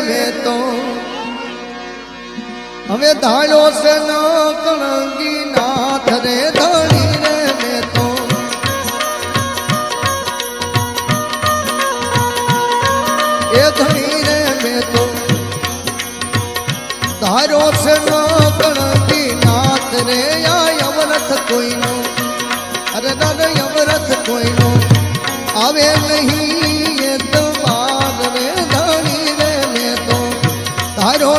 મેં તો હવે ધાડો છે ન કણગી નાથ રે ધણી રે મેં તો એ ધણી રે મેં તો ધારો છે ન કણગી નાથ રે આ યમરથ કોઈનો અરે દાદા યમરથ કોઈનો આવે નહીં એ તો બાદ રે ધણી રે મેં તો ધારો